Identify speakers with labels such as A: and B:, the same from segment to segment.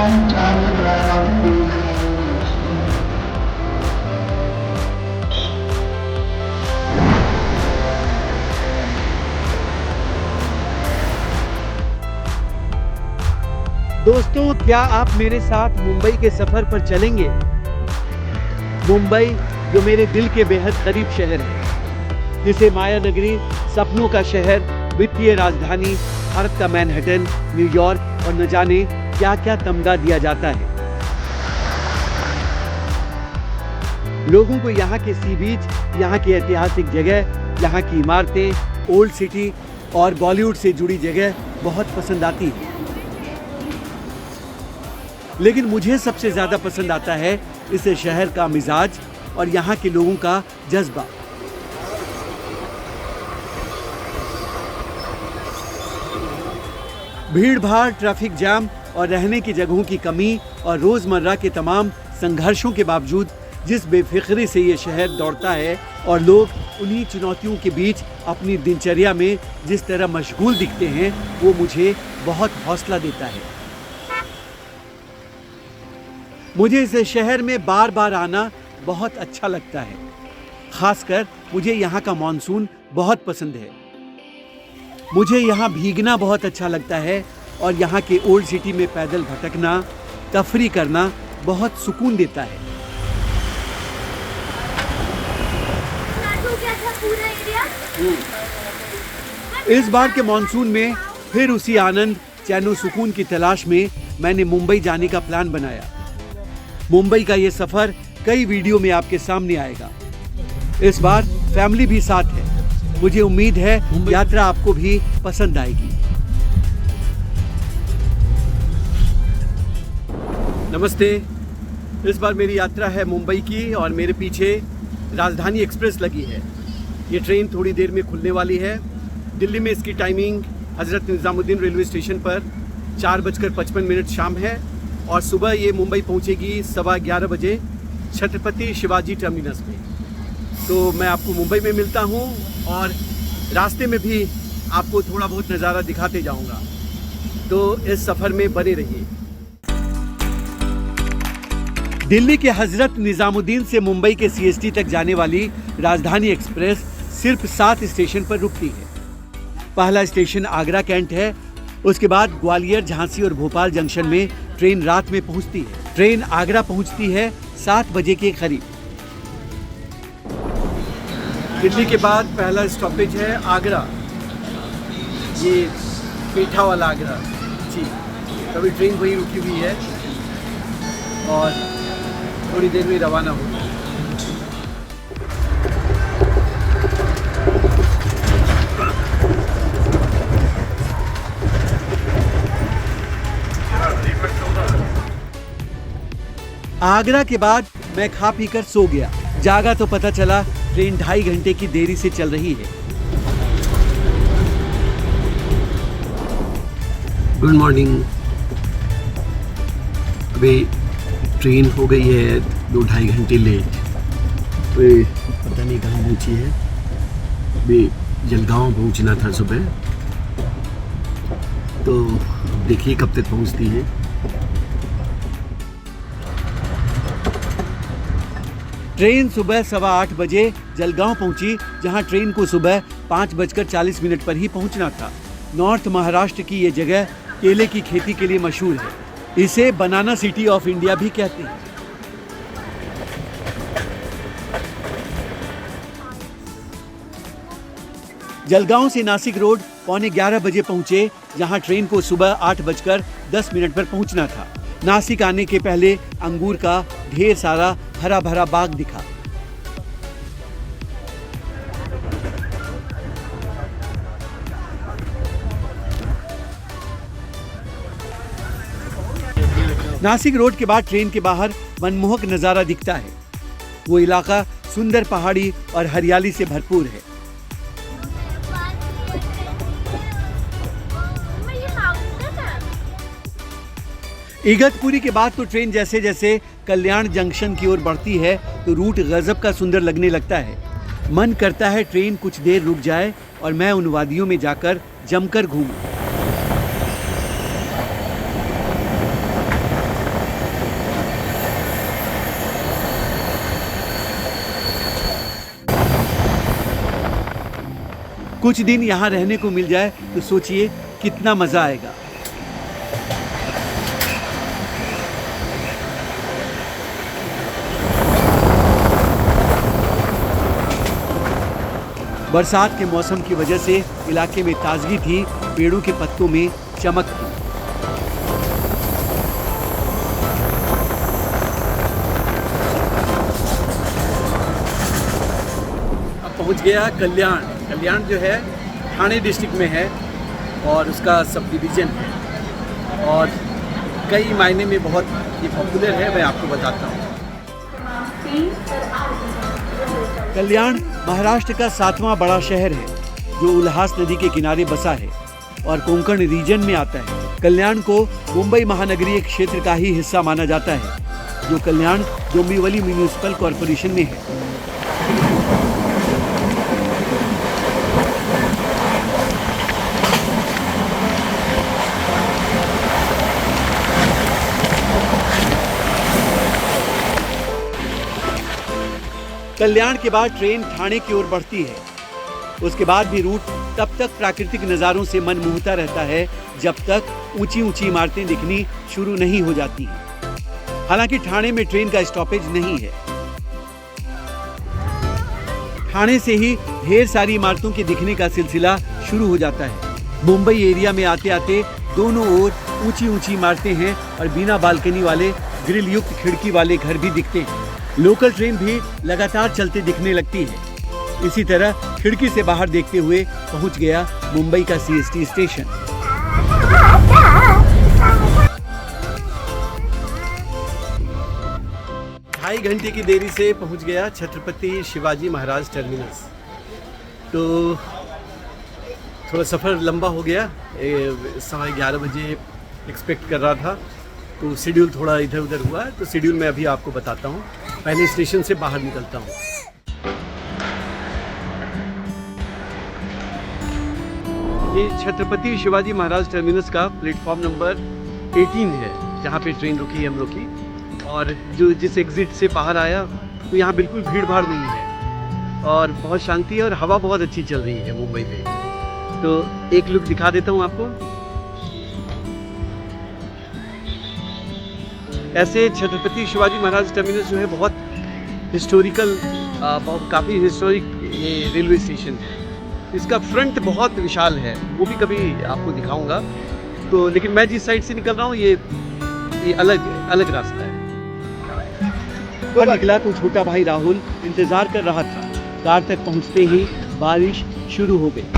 A: दोस्तों, क्या आप मेरे साथ मुंबई के सफर पर चलेंगे? मुंबई जो मेरे दिल के बेहद करीब शहर है, जिसे माया नगरी, सपनों का शहर, वित्तीय राजधानी, भारत का मैनहट्टन, न्यूयॉर्क और न जाने क्या क्या तमगा दिया जाता है। लोगों को यहाँ के सी बीच, यहाँ की ऐतिहासिक जगह, यहाँ की इमारतें, ओल्ड सिटी और बॉलीवुड से जुड़ी जगह बहुत पसंद आती है। लेकिन मुझे सबसे ज़्यादा पसंद आता है इस शहर का मिजाज और यहाँ के लोगों का जज्बा। भीड़ भाड़, ट्रैफिक जाम और रहने की जगहों की कमी और रोज़मर्रा के तमाम संघर्षों के बावजूद जिस बेफिक्री से ये शहर दौड़ता है और लोग उन्हीं चुनौतियों के बीच अपनी दिनचर्या में जिस तरह मशगूल दिखते हैं, वो मुझे बहुत हौसला देता है। मुझे इस शहर में बार बार आना बहुत अच्छा लगता है। खासकर मुझे यहाँ का मानसून बहुत पसंद है। मुझे यहाँ भीगना बहुत अच्छा लगता है और यहाँ के ओल्ड सिटी में पैदल भटकना, तफरी करना बहुत सुकून देता है। इस बार के मानसून में फिर उसी आनंद, चैन और सुकून की तलाश में मैंने मुंबई जाने का प्लान बनाया। मुंबई का ये सफर कई वीडियो में आपके सामने आएगा। इस बार फैमिली भी साथ है। मुझे उम्मीद है यात्रा आपको भी पसंद आएगी। नमस्ते। इस बार मेरी यात्रा है मुंबई की और मेरे पीछे राजधानी एक्सप्रेस लगी है। ये ट्रेन थोड़ी देर में खुलने वाली है। दिल्ली में इसकी timing Hazrat Nizamuddin railway station पर 4:55 शाम है और सुबह ये मुंबई पहुंचेगी 11:15 बजे छत्रपति शिवाजी टर्मिनस में। तो मैं आपको मुंबई में मिलता हूं और रास्ते में भी आपको थोड़ा बहुत नज़ारा दिखाते जाऊंगा। तो इस सफ़र में बने रहिए। दिल्ली के हजरत निजामुद्दीन से मुंबई के सीएसटी तक जाने वाली राजधानी एक्सप्रेस सिर्फ 7 स्टेशन पर रुकती है। पहला स्टेशन आगरा कैंट है। उसके बाद ग्वालियर, झांसी और भोपाल जंक्शन में ट्रेन रात में पहुंचती है। ट्रेन आगरा पहुंचती है 7 बजे के करीब। दिल्ली के बाद पहला स्टॉपेज है आगरा। ये पेठा वाला आगरा जी। अभी ट्रेन वहीं रुकी हुई है और थोड़ी देर में रवाना होगी। आगरा के बाद मैं खा पी कर सो गया। जागा तो पता चला ट्रेन 2.5 घंटे की देरी से चल रही है। Good morning. अभी ट्रेन हो गई है 2-2.5 घंटे लेट। पता नहीं कहाँ पहुँची है। अभी जलगांव पहुँचना था सुबह, तो देखिए कब तक पहुँचती है। ट्रेन सुबह 8:15 बजे जलगांव पहुंची, जहां ट्रेन को सुबह 5:40 पर ही पहुंचना था। नॉर्थ महाराष्ट्र की ये जगह केले की खेती के लिए मशहूर है। इसे बनाना सिटी ऑफ इंडिया भी कहते हैं। जलगांव से नासिक रोड 11:15 बजे पहुंचे, जहां ट्रेन को सुबह 8:10 पर पहुंचना था। नासिक आने के पहले अंगूर का ढेर सारा हरा भरा बाग दिखा। नासिक रोड के बाद ट्रेन के बाहर मनमोहक नजारा दिखता है। वो इलाका सुंदर पहाड़ी और हरियाली से भरपूर है। इगतपुरी के बाद तो ट्रेन जैसे जैसे कल्याण जंक्शन की ओर बढ़ती है तो रूट गजब का सुंदर लगने लगता है। मन करता है ट्रेन कुछ देर रुक जाए और मैं उन वादियों में जाकर जमकर घूमूं। कुछ दिन यहाँ रहने को मिल जाए तो सोचिए कितना मज़ा आएगा। बरसात के मौसम की वजह से इलाके में ताजगी थी, पेड़ों के पत्तों में चमक थी। अब पहुंच गया कल्याण। कल्याण जो है ठाणे डिस्ट्रिक्ट में है और उसका सब डिवीज़न है और कई मायने में बहुत ये पॉपुलर है, मैं आपको बताता हूँ। कल्याण महाराष्ट्र का 7वां बड़ा शहर है जो उल्हास नदी के किनारे बसा है और कोंकण रीजन में आता है। कल्याण को मुंबई महानगरीय क्षेत्र का ही हिस्सा माना जाता है जो कल्याण डोंबिवली म्यूनिसिपल कॉरपोरेशन में है। कल्याण के बाद ट्रेन ठाणे की ओर बढ़ती है। उसके बाद भी रूट तब तक प्राकृतिक नज़ारों से मन मोहता रहता है जब तक ऊंची ऊंची इमारतें दिखनी शुरू नहीं हो जाती हैं। हालांकि ठाणे में ट्रेन का स्टॉपेज नहीं है। ठाणे से ही ढेर सारी इमारतों के दिखने का सिलसिला शुरू हो जाता है। मुंबई एरिया में आते आते दोनों ओर ऊंची ऊंची इमारतें हैं और बिना बालकनी वाले ग्रिल युक्त खिड़की वाले घर भी दिखते हैं। लोकल ट्रेन भी लगातार चलते दिखने लगती है। इसी तरह खिड़की से बाहर देखते हुए पहुंच गया मुंबई का सीएसटी स्टेशन। ढाई घंटे की देरी से पहुंच गया छत्रपति शिवाजी महाराज टर्मिनस। तो थोड़ा सफ़र लंबा हो गया, 11:30 बजे एक्सपेक्ट कर रहा था, तो शेड्यूल थोड़ा इधर उधर हुआ। तो शेड्यूल मैं अभी आपको बताता हूँ। पहले स्टेशन से बाहर निकलता हूँ। ये छत्रपति शिवाजी महाराज टर्मिनस का प्लेटफॉर्म नंबर 18 है जहाँ पे ट्रेन रुकी है हम लोग की। और जिस एग्जिट से बाहर आया तो यहाँ बिल्कुल भीड़ भाड़ नहीं है और बहुत शांति है और हवा बहुत अच्छी चल रही है मुंबई में। तो एक लुक दिखा देता हूँ आपको। ऐसे छत्रपति शिवाजी महाराज टर्मिनस जो है बहुत हिस्टोरिकल, काफ़ी हिस्टोरिक ये रेलवे स्टेशन है। इसका फ्रंट बहुत विशाल है, वो भी कभी आपको दिखाऊंगा। तो लेकिन मैं जिस साइड से निकल रहा हूँ ये अलग रास्ता है। तो निकला तो छोटा भाई राहुल इंतज़ार कर रहा था। कार तक पहुँचते ही बारिश शुरू हो गई।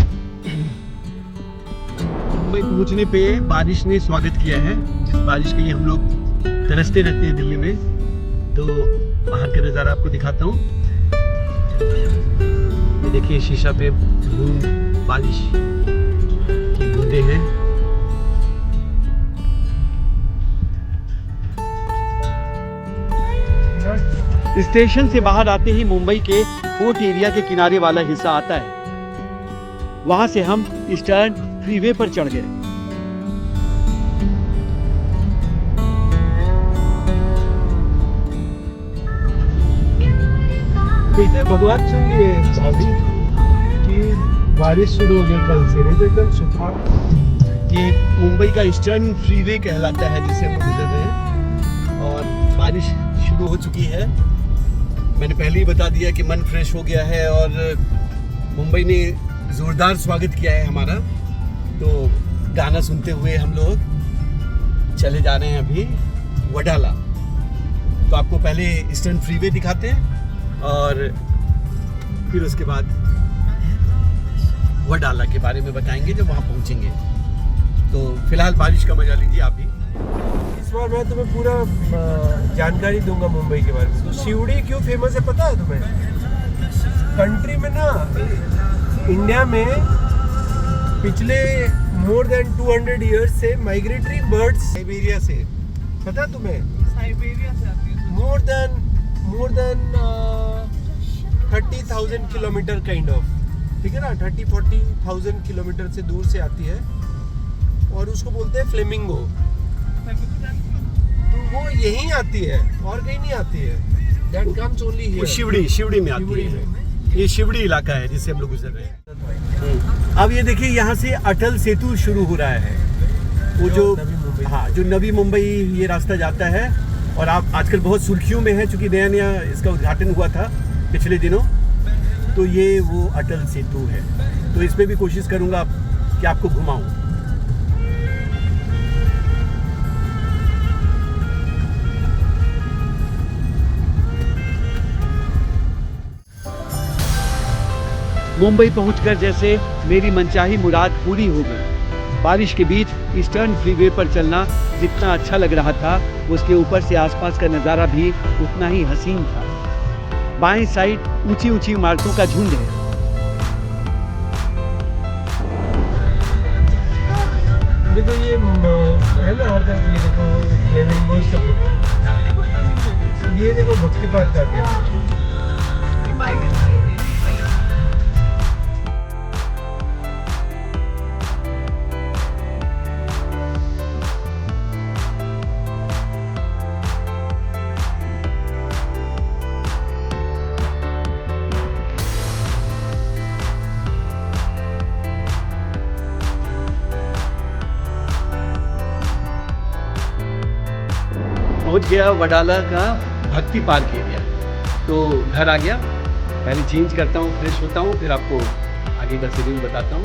A: मुंबई पहुँचने पे बारिश ने स्वागत किया है, जिस बारिश के लिए हम लोग तरसते रहते हैं दिल्ली में। तो बाहर का नज़ारा आपको दिखाता हूँ। ये देखिए शीशा पे बूंद बारिश की बूंदें हैं। स्टेशन से बाहर आते ही मुंबई के फोर्ट एरिया के किनारे वाला हिस्सा आता है। वहां से हम ईस्टर्न फ्रीवे पर चढ़ गए।
B: भगवान सुनिए अभी कि बारिश शुरू हो गई कल से, नहीं तो एकदम सुबह।
A: ये मुंबई का ईस्टर्न फ्रीवे कहलाता है जिसे हम गुजर रहे हैं और बारिश शुरू हो चुकी है। मैंने पहले ही बता दिया कि मन फ्रेश हो गया है और मुंबई ने ज़ोरदार स्वागत किया है हमारा। तो गाना सुनते हुए हम लोग चले जा रहे हैं अभी वडाला। तो आपको पहले ईस्टर्न फ्रीवे दिखाते हैं और फिर उसके बाद वडाला के बारे में बताएंगे जब वहाँ पहुँचेंगे। तो फिलहाल बारिश का मजा लीजिए आप भी।
B: इस बार मैं तुम्हें पूरा जानकारी दूंगा मुंबई के बारे में। तो शिवड़ी क्यों फेमस है पता है तुम्हें? कंट्री में ना, इंडिया में पिछले मोर देन 200 इयर्स से माइग्रेटरी बर्ड्स साइबेरिया से, पता है तुम्हें? साइबेरिया से आती है। More than 30,000 kilometre kind of, ठीक है ना, 30-40,000 किलोमीटर से दूर से आती है और उसको बोलते हैं फ्लेमिंगो। तो वो यहीं आती है और कहीं नहीं आती है। That comes only here.
A: Sewri में आती है। ये शिवड़ी इलाका है जिससे हम लोग गुजर रहे हैं। अब ये देखिए यहाँ से अटल सेतु शुरू हो रहा है, वो जो
B: नवी मुंबई।
A: हाँ जो नवी मुंबई ये रास्ता जाता है। और आप आजकल बहुत सुर्खियों में है क्योंकि नया नया इसका उद्घाटन हुआ था पिछले दिनों। तो ये वो अटल सेतु है, तो इस पर भी कोशिश करूँगा कि आपको घुमाऊँ। मुंबई पहुंचकर जैसे मेरी मनचाही मुराद पूरी हो गई। बारिश के बीच ईस्टर्न फ्रीवे पर चलना जितना अच्छा लग रहा था, उसके ऊपर से आसपास का नज़ारा भी उतना ही हसीन था। बाएं साइड ऊंची ऊंची इमारतों का झुंड है।
B: देखो ये है ना हर तरफ, ये देखो फ्लेमिंगो सब, ये देखो भक्ति पार्क आ गया।
A: पहुंच गया वडाला का भक्ति पार्क एरिया। तो घर आ गया, पहले चेंज करता हूँ, फ्रेश होता हूँ, फिर आपको आगे का शेड्यूल बताता हूँ।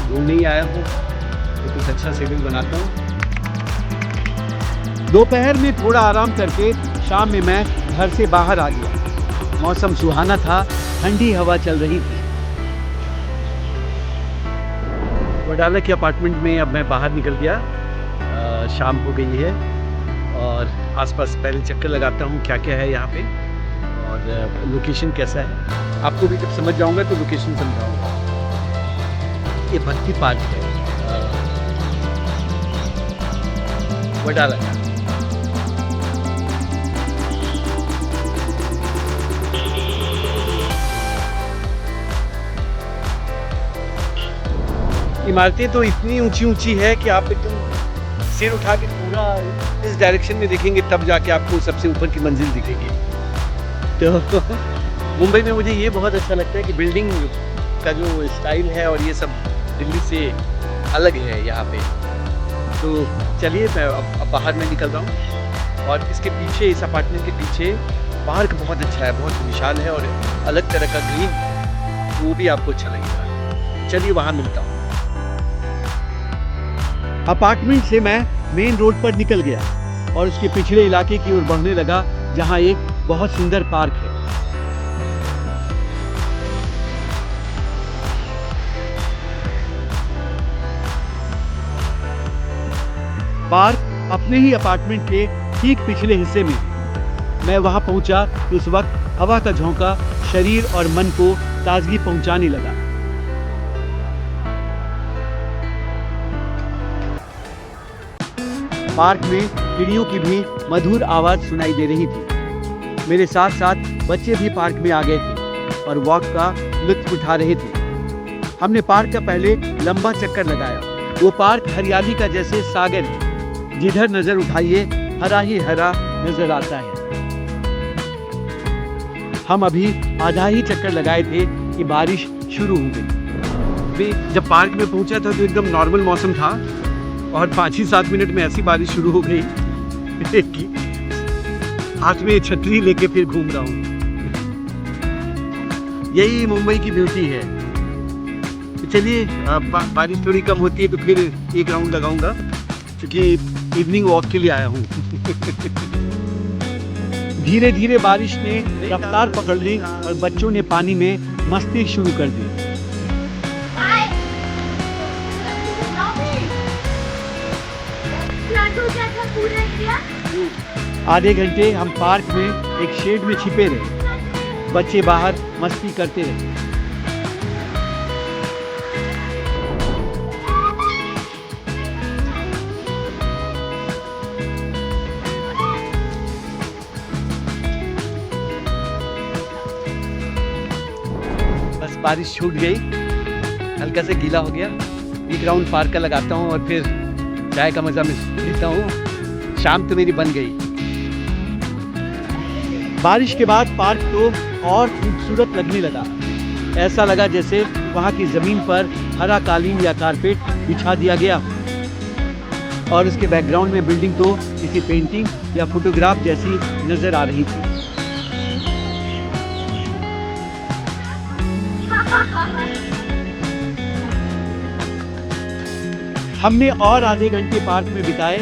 A: घूमने ही आया हूँ तो कुछ अच्छा शेड्यूल बनाता हूँ। दोपहर में थोड़ा आराम करके शाम में मैं घर से बाहर आ गया। मौसम सुहाना था, ठंडी हवा चल रही थी। वडाला के अपार्टमेंट में अब मैं बाहर निकल गया। शाम हो गई है और आसपास पहले चक्कर लगाता हूँ क्या क्या है यहाँ पे और लोकेशन कैसा है। आपको भी जब समझ जाऊँगा तो लोकेशन समझाऊँगा। ये भक्ति पार्क है वडाला का। इमारतें तो इतनी ऊंची ऊंची है कि आप एकदम सिर उठा के पूरा इस डायरेक्शन में देखेंगे तब जाके आपको सबसे ऊपर की मंजिल दिखेगी। तो मुंबई में मुझे ये बहुत अच्छा लगता है कि बिल्डिंग का जो स्टाइल है और ये सब दिल्ली से अलग है यहाँ पे। तो चलिए मैं अब बाहर में निकल रहा हूँ और इसके पीछे, इस अपार्टमेंट के पीछे पार्क बहुत अच्छा है, बहुत विशाल है और अलग तरह का ग्रीन, वो भी आपको अच्छा लगेगा। चलिए वहाँ मिलता हूँ। अपार्टमेंट से मैं मेन रोड पर निकल गया और उसके पिछले इलाके की ओर बढ़ने लगा जहां एक बहुत सुंदर पार्क है। पार्क अपने ही अपार्टमेंट के ठीक पिछले हिस्से में। मैं वहां पहुंचा तो उस वक्त हवा का झोंका शरीर और मन को ताजगी पहुंचाने लगा। पार्क में चिड़ियों की भी मधुर आवाज़ सुनाई दे रही थी। मेरे साथ साथ बच्चे भी पार्क में आ गए थे और वॉक का लुत्फ उठा रहे थे। हमने पार्क का पहले लंबा चक्कर लगाया। वो पार्क हरियाली का जैसे सागर है, जिधर नज़र उठाइए हरा ही हरा नजर आता है। हम अभी आधा ही चक्कर लगाए थे कि बारिश शुरू हो गई। जब पार्क में पहुंचा था तो एकदम नॉर्मल मौसम था और 5 ही 7 मिनट में ऐसी बारिश शुरू हो गई कि हाथ में छतरी लेके फिर घूम रहा हूँ। यही मुंबई की ब्यूटी है। चलिए बारिश थोड़ी कम होती है तो फिर एक राउंड लगाऊंगा क्योंकि इवनिंग वॉक के लिए आया हूँ। धीरे धीरे बारिश ने रफ्तार पकड़ ली और बच्चों ने पानी में मस्ती शुरू कर दी। आधे घंटे हम पार्क में एक शेड में छिपे रहे। बच्चे बाहर मस्ती करते रहे। बस बारिश छूट गई, हल्का से गीला हो गया। एक राउंड पार्क का लगाता हूँ और फिर चाय का मजा लेता हूँ। शाम तो मेरी बन गई। बारिश के बाद पार्क तो और खूबसूरत लगने लगा। ऐसा लगा जैसे वहाँ की ज़मीन पर हरा कालीन या कारपेट बिछा दिया गया और उसके बैकग्राउंड में बिल्डिंग तो किसी पेंटिंग या फोटोग्राफ जैसी नज़र आ रही थी। हमने और आधे घंटे पार्क में बिताए,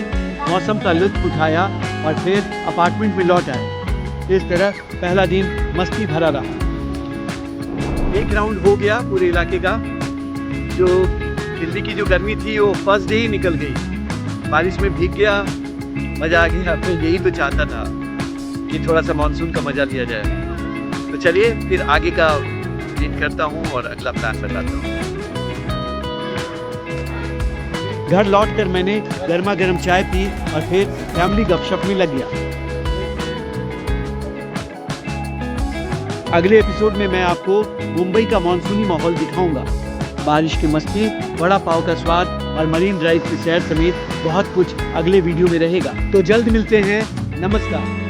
A: मौसम का लुत्फ उठाया और फिर अपार्टमेंट में लौट आए। इस तरह पहला दिन मस्ती भरा रहा। एक राउंड हो गया पूरे इलाके का। जो दिल्ली की जो गर्मी थी वो फर्स्ट डे ही निकल गई। बारिश में भीग गया, मज़ा आ गया। मैं यही तो चाहता था कि थोड़ा सा मानसून का मज़ा लिया जाए। तो चलिए फिर आगे का दिन करता हूँ और अगला प्लान बताता हूँ। घर लौटकर मैंने गर्मा गर्म चाय पी और फिर फैमिली गपशप में लग गया। अगले एपिसोड में मैं आपको मुंबई का मानसूनी माहौल दिखाऊंगा। बारिश की मस्ती, वड़ा पाव का स्वाद और मरीन ड्राइव की सैर समेत बहुत कुछ अगले वीडियो में रहेगा। तो जल्द मिलते हैं। नमस्कार।